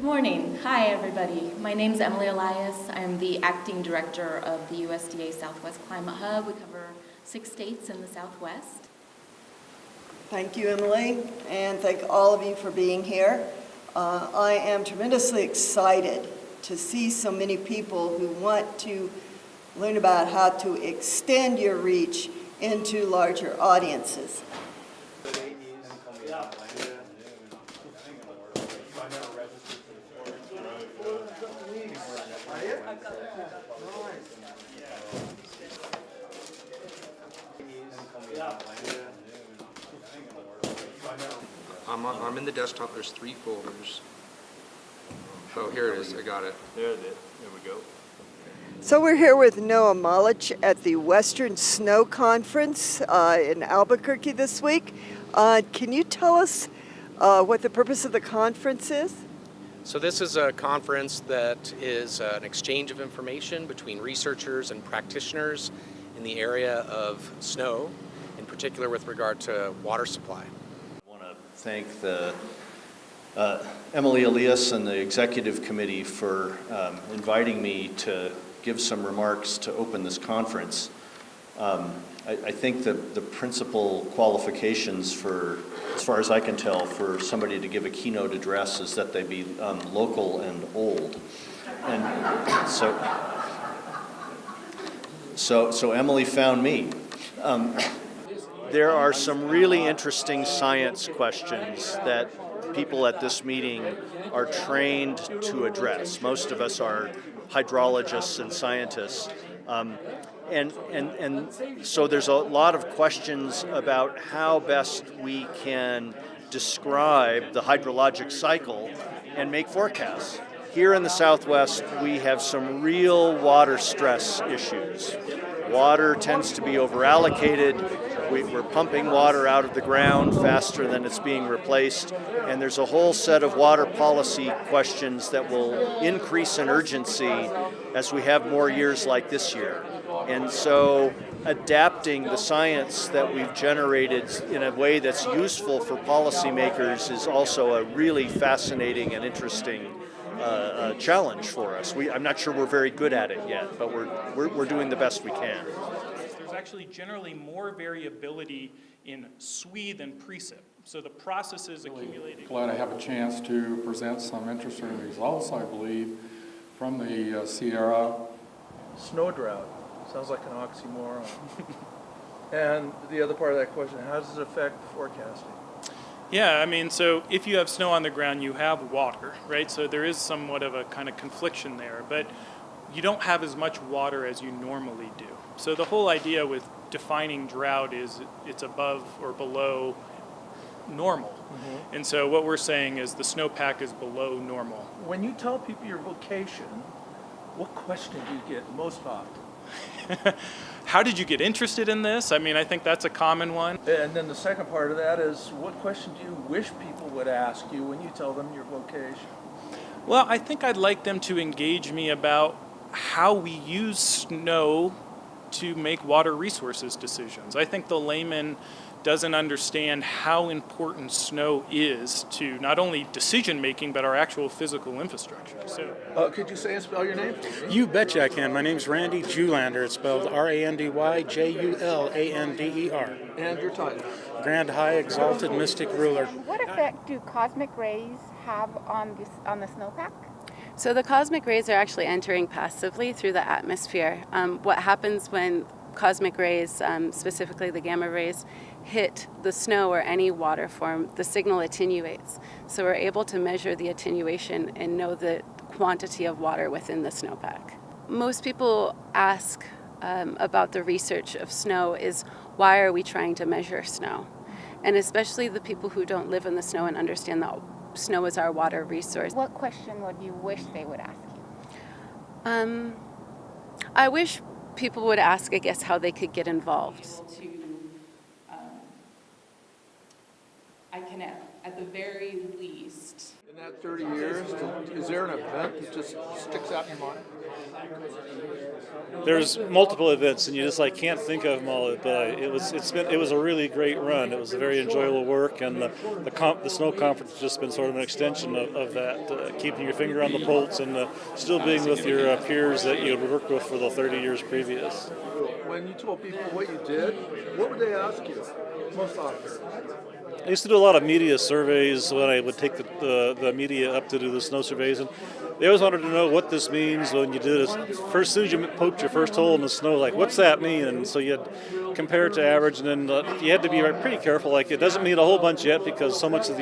Good morning. Hi, everybody. My name is Emile Elias. I'm the acting director of the USDA Southwest Climate Hub. We cover 6 states in the Southwest. Thank you, Emily, and thank all of you for being here. I am tremendously excited to see so many people who want to learn about how to extend your reach into larger audiences. I'm in the desktop. There's 3 folders. Oh, here it is. I got it. There we go. So we're here with Noah Malich at the Western Snow Conference in Albuquerque this week. Can you tell us what the purpose of the conference is? So this is a conference that is an exchange of information between researchers and practitioners in the area of snow, in particular with regard to water supply. I want to thank the Emile, Elias, and the executive committee for inviting me to give some remarks to open this conference. I think that the principal qualifications for, as far as I can tell, for somebody to give a keynote address is that they be local and old. And so Emily found me. There are some really interesting science questions that people at this meeting are trained to address. Most of us are hydrologists and scientists. And so there's a lot of questions about how best we can describe the hydrologic cycle and make forecasts. Here in the Southwest, we have some real water stress issues. Water tends to be overallocated. We're pumping water out of the ground faster than it's being replaced, and there's a whole set of water policy questions that will increase in urgency as we have more years like this year. And so adapting the science that we've generated in a way that's useful for policymakers is also a really fascinating and interesting challenge for us. I'm not sure we're very good at it yet, but we're doing the best we can. There's actually generally more variability in SWE than precip. So the processes accumulating. Glad I have a chance to present some interesting results, I believe, from the Sierra. Snow drought. Sounds like an oxymoron. And the other part of that question, how does it affect forecasting? Yeah, I mean, so if you have snow on the ground, you have water, right? So there is somewhat of a kind of confliction there, but you don't have as much water as you normally do. So the whole idea with defining drought is it's above or below normal. Mm-hmm. And so what we're saying is the snowpack is below normal. When you tell people your vocation, what question do you get most often? How did you get interested in this? I mean, I think that's a common one. And then the second part of that is, what question do you wish people would ask you when you tell them your vocation? Well, I think I'd like them to engage me about how we use snow to make water resources decisions. I think the layman doesn't understand how important snow is to not only decision making, but our actual physical infrastructure. So, could you say and spell your name? You betcha I can. My name's Randy Julander. It's spelled Randyjulander. And your title? Grand High Exalted Mystic Ruler. What effect do cosmic rays have on the snowpack? So the cosmic rays are actually entering passively through the atmosphere. What happens when cosmic rays, specifically the gamma rays, hit the snow or any water form, the signal attenuates. So we're able to measure the attenuation and know the quantity of water within the snowpack. Most people ask about the research of snow is, why are we trying to measure snow? And especially the people who don't live in the snow and understand that snow is our water resource. What question would you wish they would ask you? I wish people would ask, I guess, how they could get involved. I can, at the very least. In that 30 years, is there an event that just sticks out in your mind? there's multiple events, and you just can't think of them all. But it was a really great run. It was a very enjoyable work, and the snow conference has just been sort of an extension of that, keeping your finger on the pulse and still being with your peers that you had worked with for the 30 years previous. When you told people what you did, what would they ask you most often? I used to do a lot of media surveys when I would take the media up to do the snow surveys, and they always wanted to know what this means when you do this. First, as soon as you poked your first hole in the snow, what's that mean? And so you had compare it to average, and then you had to be pretty careful. It doesn't mean a whole bunch yet because so much of the